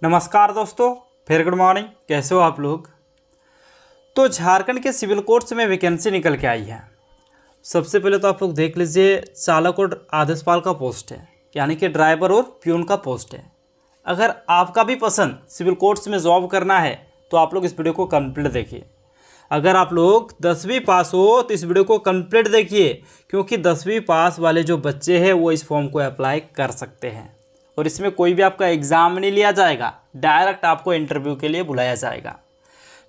नमस्कार दोस्तों, फिर गुड मॉर्निंग। कैसे हो आप लोग। तो झारखंड के सिविल कोर्ट्स में वैकेंसी निकल के आई है। सबसे पहले तो आप लोग देख लीजिए, चालक और आदेशपाल का पोस्ट है, यानी कि ड्राइवर और प्यून का पोस्ट है। अगर आपका भी पसंद सिविल कोर्ट्स में जॉब करना है तो आप लोग इस वीडियो को कंप्लीट देखिए। अगर आप लोग 10वीं पास हो तो इस वीडियो को कंप्लीट देखिए, क्योंकि 10वीं पास वाले जो बच्चे हैं वो इस फॉर्म को अप्लाई कर सकते हैं और इसमें कोई भी आपका एग्ज़ाम नहीं लिया जाएगा, डायरेक्ट आपको इंटरव्यू के लिए बुलाया जाएगा।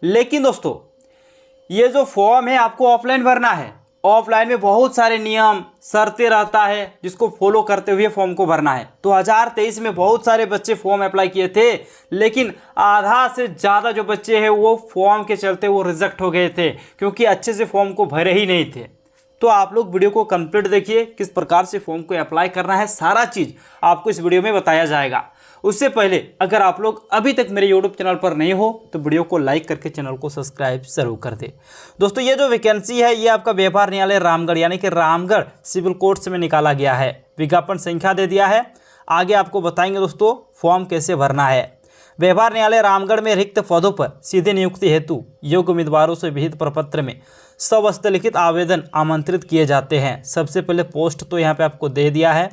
लेकिन दोस्तों, ये जो फॉर्म है आपको ऑफलाइन भरना है। ऑफलाइन में बहुत सारे नियम शर्तें रहता है जिसको फॉलो करते हुए फॉर्म को भरना है। 2023 में बहुत सारे बच्चे फॉर्म अप्लाई किए थे, लेकिन आधा से ज़्यादा जो बच्चे हैं वो फॉर्म के चलते वो रिजेक्ट हो गए थे, क्योंकि अच्छे से फॉर्म को भरे ही नहीं थे। तो आप लोग वीडियो को कंप्लीट देखिए, किस प्रकार से फॉर्म को अप्लाई करना है, सारा चीज़ आपको इस वीडियो में बताया जाएगा। उससे पहले अगर आप लोग अभी तक मेरे यूट्यूब चैनल पर नहीं हो तो वीडियो को लाइक करके चैनल को सब्सक्राइब जरूर कर दे। दोस्तों, ये जो वैकेंसी है ये आपका व्यवहार न्यायालय रामगढ़ यानी कि रामगढ़ सिविल कोर्ट्स में निकाला गया है। विज्ञापन संख्या दे दिया है, आगे आपको बताएंगे दोस्तों फॉर्म कैसे भरना है। व्यवहार न्यायालय रामगढ़ में रिक्त पदों पर सीधे नियुक्ति हेतु योग्य उम्मीदवारों से विहित प्रपत्र में सवस्तलिखित आवेदन आमंत्रित किए जाते हैं। सबसे पहले पोस्ट तो यहाँ पे आपको दे दिया है।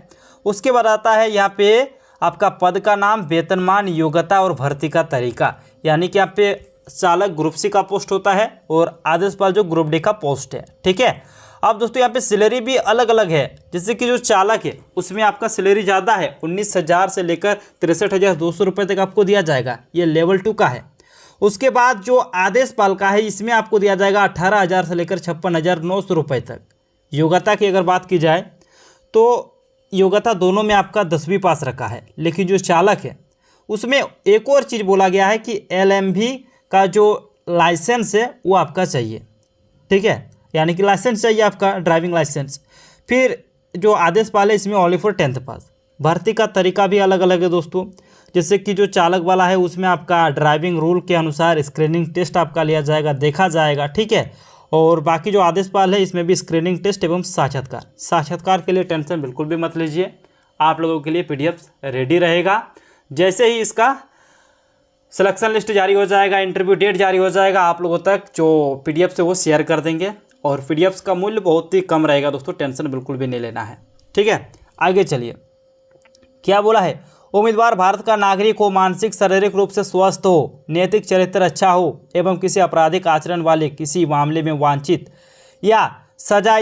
उसके बाद आता है यहाँ पे आपका पद का नाम, वेतनमान, योग्यता और भर्ती का तरीका। यानी कि यहाँ पे चालक ग्रुप सी का पोस्ट होता है और आदेशपाल जो ग्रुप डी का पोस्ट है। ठीक है। अब दोस्तों यहाँ पे सैलरी भी अलग अलग है। जैसे कि जो चालक है उसमें आपका सैलरी ज़्यादा है, 19,000 से लेकर 63,200 रुपये तक आपको दिया जाएगा। ये लेवल 2 का है। उसके बाद जो आदेशपाल का है इसमें आपको दिया जाएगा 18,000 से लेकर 56,900 रुपये तक। योग्यता की अगर बात की जाए तो योग्यता दोनों में आपका 10वीं पास रखा है, लेकिन जो चालक है उसमें एक और चीज़ बोला गया है कि LMV का जो लाइसेंस है वो आपका चाहिए। ठीक है, यानी कि लाइसेंस चाहिए आपका, ड्राइविंग लाइसेंस। फिर जो आदेशपाल है इसमें ओनली फॉर 10th पास। भर्ती का तरीका भी अलग अलग है दोस्तों। जैसे कि जो चालक वाला है उसमें आपका ड्राइविंग रूल के अनुसार स्क्रीनिंग टेस्ट आपका लिया जाएगा, देखा जाएगा। ठीक है। और बाकी जो आदेशपाल है इसमें भी स्क्रीनिंग टेस्ट एवं साक्षात्कार के लिए टेंशन बिल्कुल भी मत लीजिए। आप लोगों के लिए PDF रेडी रहेगा। जैसे ही इसका सिलेक्शन लिस्ट जारी हो जाएगा, इंटरव्यू डेट जारी हो जाएगा, आप लोगों तक जो PDF से वो शेयर कर देंगे। और PDF का मूल्य बहुत ही कम रहेगा दोस्तों, टेंशन बिल्कुल भी नहीं लेना है। ठीक है, आगे चलिए। क्या बोला है, उम्मीदवार भारत का नागरिक हो, मानसिक शारीरिक रूप से स्वस्थ हो, नैतिक चरित्र अच्छा हो एवं किसी आपराधिक आचरण वाले किसी मामले में वांछित या सजा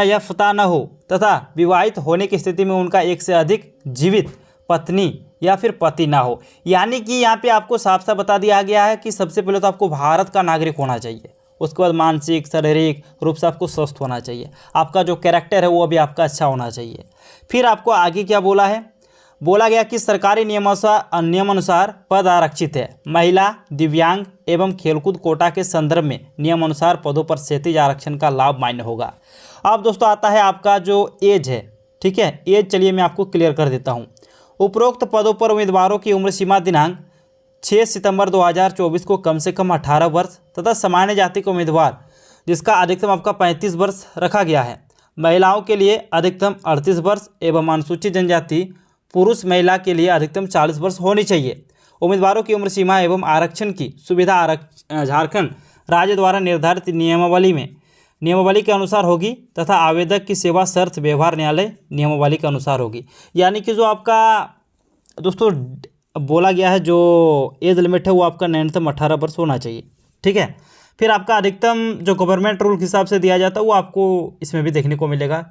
या फता न हो तथा विवाहित होने की स्थिति में उनका एक से अधिक जीवित पत्नी या फिर पति ना हो। यानी कि यहाँ पे आपको साफ साफ बता दिया गया है कि सबसे पहले तो आपको भारत का नागरिक होना चाहिए, उसके बाद मानसिक शारीरिक रूप से आपको स्वस्थ होना चाहिए, आपका जो कैरेक्टर है वो भी आपका अच्छा होना चाहिए। फिर आपको आगे क्या बोला है, बोला गया कि सरकारी नियमानुसार पद आरक्षित है। महिला, दिव्यांग एवं खेलकूद कोटा के संदर्भ में नियमानुसार पदों पर क्षैतिज आरक्षण का लाभ मान्य होगा। अब दोस्तों आता है आपका जो एज है। ठीक है, एज चलिए मैं आपको क्लियर कर देता हूँ। उपरोक्त पदों पर उम्मीदवारों की उम्र सीमा दिनांक 6 सितंबर 2024 को कम से कम 18 वर्ष तथा सामान्य जाति के उम्मीदवार जिसका अधिकतम आपका 35 वर्ष रखा गया है। महिलाओं के लिए अधिकतम 38 वर्ष एवं अनुसूचित जनजाति पुरुष महिला के लिए अधिकतम 40 वर्ष होनी चाहिए। उम्मीदवारों की उम्र सीमा एवं आरक्षण की सुविधा झारखंड राज्य द्वारा निर्धारित नियमावली के अनुसार होगी तथा आवेदक की सेवा शर्त व्यवहार न्यायालय नियमावली के अनुसार होगी। यानी कि जो आपका दोस्तों बोला गया है जो एज लिमिट है वो आपका न्यूनतम 18 वर्ष होना चाहिए। ठीक है। फिर आपका अधिकतम जो गवर्नमेंट रूल के हिसाब से दिया जाता है वो आपको इसमें भी देखने को मिलेगा।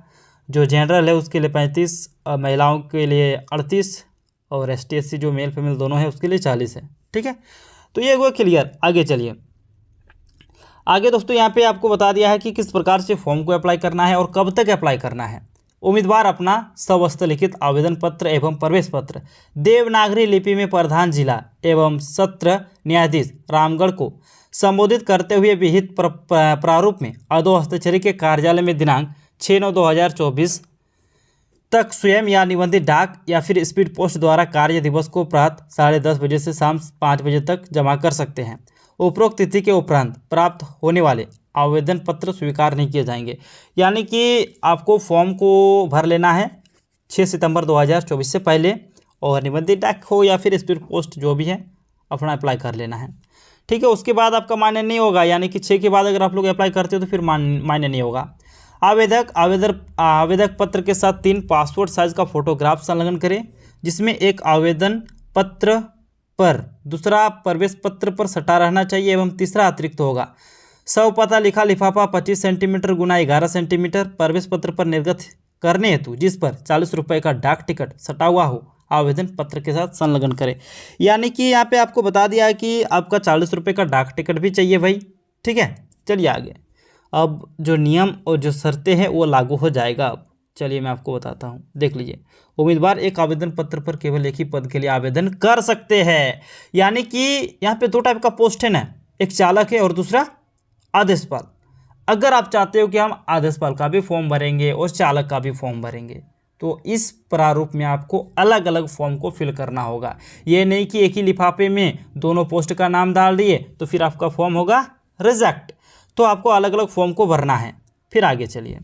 जो जनरल है उसके लिए 35, महिलाओं के लिए 38 और ST SC जो मेल फीमेल दोनों है उसके लिए 40 है। ठीक है, तो ये हुआ क्लियर। आगे चलिए। आगे दोस्तों यहाँ पे आपको बता दिया है कि किस प्रकार से फॉर्म को अप्लाई करना है और कब तक अप्लाई करना है। उम्मीदवार अपना सवस्तलिखित आवेदन पत्र एवं प्रवेश पत्र देवनागरी लिपि में प्रधान जिला एवं सत्र न्यायाधीश रामगढ़ को संबोधित करते हुए विहित प्रारूप में अधो हस्ताक्षरी के कार्यालय में दिनांक 6/9/2024 तक स्वयं या निबंधित डाक या फिर स्पीड पोस्ट द्वारा कार्य दिवस को प्रातः 10:30 बजे से शाम 5 बजे तक जमा कर सकते हैं। उपरोक्त तिथि के उपरांत प्राप्त होने वाले आवेदन पत्र स्वीकार नहीं किए जाएंगे। यानी कि आपको फॉर्म को भर लेना है 6 सितंबर 2024 से पहले और निबंधित डाक हो या फिर स्पीड पोस्ट जो भी है अपना अप्लाई कर लेना है। ठीक है, उसके बाद आपका मान्य नहीं होगा, यानी कि 6 के बाद अगर आप लोग अप्लाई करते हो तो फिर मान्य नहीं होगा। आवेदक पत्र के साथ 3 पासपोर्ट साइज का फोटोग्राफ संलग्न करें, जिसमें एक आवेदन पत्र पर, दूसरा प्रवेश पत्र पर सटा रहना चाहिए एवं तीसरा अतिरिक्त होगा। सव पता लिखा लिफाफा 25 सेंटीमीटर गुना 11 सेंटीमीटर प्रवेश पत्र पर निर्गत करने हेतु जिस पर 40 रुपये का डाक टिकट सटा हुआ हो, आवेदन पत्र के साथ संलग्न करें। यानी कि यहाँ पे आपको बता दिया है कि आपका 40 रुपये का डाक टिकट भी चाहिए भाई। ठीक है, चलिए आगे। अब जो नियम और जो शर्तें हैं वो लागू हो जाएगा। अब चलिए मैं आपको बताता हूँ, देख लीजिए। उम्मीदवार एक आवेदन पत्र पर केवल एक ही पद के लिए आवेदन कर सकते हैं। यानी कि यहाँ पे 2 टाइप का पोस्ट है ना, एक चालक है और दूसरा आदेशपाल। अगर आप चाहते हो कि हम आदेशपाल का भी फॉर्म भरेंगे और चालक का भी फॉर्म भरेंगे, तो इस प्रारूप में आपको अलग अलग फॉर्म को फिल करना होगा। ये नहीं कि एक ही लिफाफे में दोनों पोस्ट का नाम डाल दिए तो फिर आपका फॉर्म होगा रिजेक्ट। तो आपको अलग अलग फॉर्म को भरना है। फिर आगे चलिए,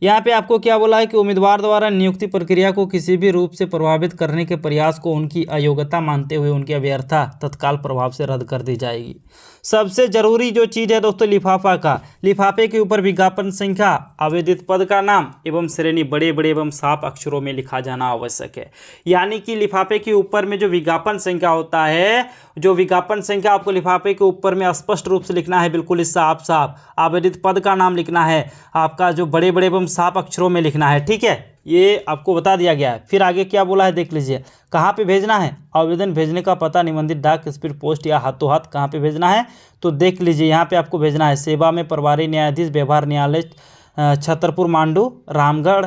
यहाँ पे आपको क्या बोला है कि उम्मीदवार द्वारा नियुक्ति प्रक्रिया को किसी भी रूप से प्रभावित करने के प्रयास को उनकी अयोग्यता मानते हुए उनकी अभ्यर्थना तत्काल प्रभाव से रद्द कर दी जाएगी। सबसे जरूरी जो चीज़ है दोस्तों, लिफाफा का, लिफाफे के ऊपर विज्ञापन संख्या, आवेदित पद का नाम एवं श्रेणी बड़े बड़े एवं साफ अक्षरों में लिखा जाना आवश्यक है। यानी कि लिफाफे के ऊपर में जो विज्ञापन संख्या होता है, जो विज्ञापन संख्या आपको लिफाफे के ऊपर में स्पष्ट रूप से लिखना है, बिल्कुल ही साफ साफ। आवेदित पद का नाम लिखना है आपका, जो बड़े बड़े एवं साफ अक्षरों में लिखना है। ठीक है, ये आपको बता दिया गया है। फिर आगे क्या बोला है देख लीजिए, कहाँ पे भेजना है, आवेदन भेजने का पता निबंधित डाक, स्पीड पोस्ट या हाथों हाथ कहाँ पे भेजना है, तो देख लीजिए यहाँ पे आपको भेजना है सेवा में प्रभारी न्यायाधीश व्यवहार न्यायालय छतरपुर मांडू रामगढ़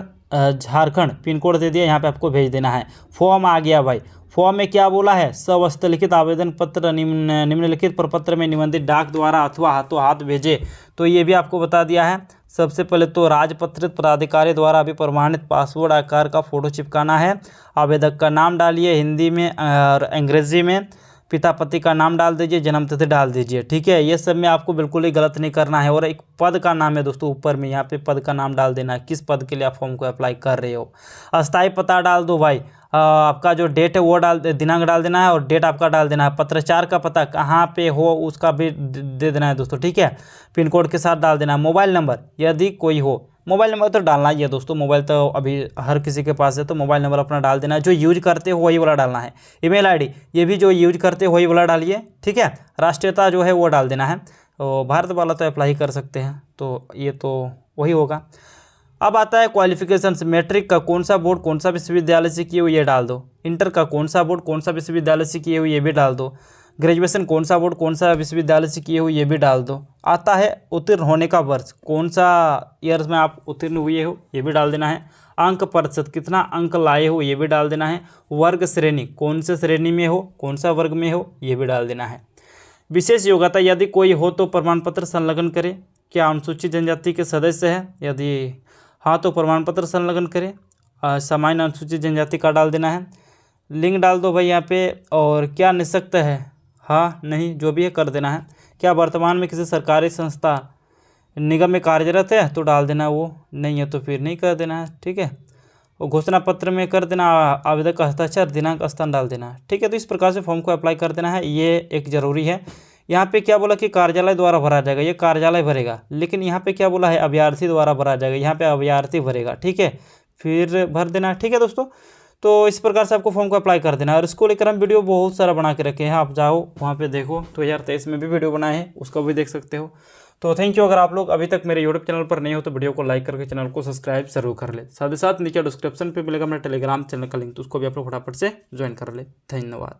झारखंड, पिन कोड दे दिया, यहाँ पे आपको भेज देना है। फॉर्म आ गया भाई। फॉर्म में क्या बोला है, सवस्तलिखित आवेदन पत्र निम्नलिखित प्रपत्र में निबंधित डाक द्वारा अथवा हाथों हाथ भेजे, तो ये भी आपको बता दिया है। सबसे पहले तो राजपत्रित प्राधिकारी द्वारा अभी प्रमाणित पासपोर्ट आकार का फोटो चिपकाना है। आवेदक का नाम डालिए हिंदी में और अंग्रेजी में, पिता पति का नाम डाल दीजिए, जन्मतिथि डाल दीजिए। ठीक है, ये सब में आपको बिल्कुल ही गलत नहीं करना है। और एक पद का नाम है दोस्तों, ऊपर में यहाँ पे पद का नाम डाल देना है, किस पद के लिए आप फॉर्म को अप्लाई कर रहे हो। अस्थायी पता डाल दो भाई, आपका जो डेट है वो दिनांक डाल देना है और डेट आपका डाल देना है। पत्राचार का पता कहाँ पे हो उसका भी दे देना है दोस्तों। ठीक है, पिन कोड के साथ डाल देना है। मोबाइल नंबर यदि कोई हो, मोबाइल नंबर तो डालना ही है दोस्तों, मोबाइल तो अभी हर किसी के पास है, तो मोबाइल नंबर अपना डाल देना है। जो यूज करते हो वही वाला डालना है। ईमेल आईडी ये भी जो यूज करते हो वही वाला डालिए। ठीक है, राष्ट्रीयता जो है वो डाल देना है। तो भारत वाला तो अप्लाई कर सकते हैं, तो ये तो वही होगा। अब आता है क्वालिफिकेशंस, मैट्रिक का कौन सा बोर्ड कौन सा विश्वविद्यालय से किए हो ये डाल दो। इंटर का कौन सा बोर्ड कौन सा विश्वविद्यालय से किए हो ये भी डाल दो। ग्रेजुएशन कौन सा बोर्ड कौन सा विश्वविद्यालय से किए हो ये भी डाल दो। आता है उत्तीर्ण होने का वर्ष, कौन सा ईयर्स में आप उत्तीर्ण हुए हो ये भी डाल देना है। अंक प्रतिशत, कितना अंक लाए हो ये भी डाल देना है। वर्ग श्रेणी, कौन से श्रेणी में हो कौन सा वर्ग में हो ये भी डाल देना है। विशेष योग्यता यदि कोई हो तो प्रमाण पत्र संलग्न करें। क्या अनुसूचित जनजाति के सदस्य है, यदि हाँ तो प्रमाण पत्र संलग्न करें। सामान्य अनुसूचित जनजाति का डाल देना है। लिंग डाल दो भाई यहाँ पे। और क्या निःशक्त है, हाँ नहीं जो भी है कर देना है। क्या वर्तमान में किसी सरकारी संस्था निगम में कार्यरत है तो डाल देना, वो नहीं है तो फिर नहीं कर देना है। ठीक है, और घोषणा पत्र में कर देना आवेदक का हस्ताक्षर, दिनांक, स्थान डाल देना है। ठीक है, तो इस प्रकार से फॉर्म को अप्लाई कर देना है, ये एक ज़रूरी है। यहाँ पे क्या बोला कि कार्यालय द्वारा भरा जाएगा, ये कार्यालय भरेगा, लेकिन यहाँ पे क्या बोला है अभ्यर्थी द्वारा भरा जाएगा, यहाँ पे अभ्यर्थी भरेगा। ठीक है, फिर भर देना। ठीक है दोस्तों, तो इस प्रकार से आपको फॉर्म को अप्लाई कर देना है। और इसको लेकर हम वीडियो बहुत सारा बना के रखे हैं, आप जाओ वहाँ पे देखो। 2023 में भी वीडियो बनाए हैं, उसको भी देख सकते हो। तो थैंक यू। अगर आप लोग अभी तक मेरे यूट्यूब चैनल पर नहीं हो तो वीडियो को लाइक करके चैनल को सब्सक्राइब जरूर कर ले। साथ ही साथ नीचे डिस्क्रिप्शन पे मिलेगा मेरा टेलीग्राम चैनल का लिंक, तो उसको भी आप लोग फटाफट से ज्वाइन कर ले। धन्यवाद।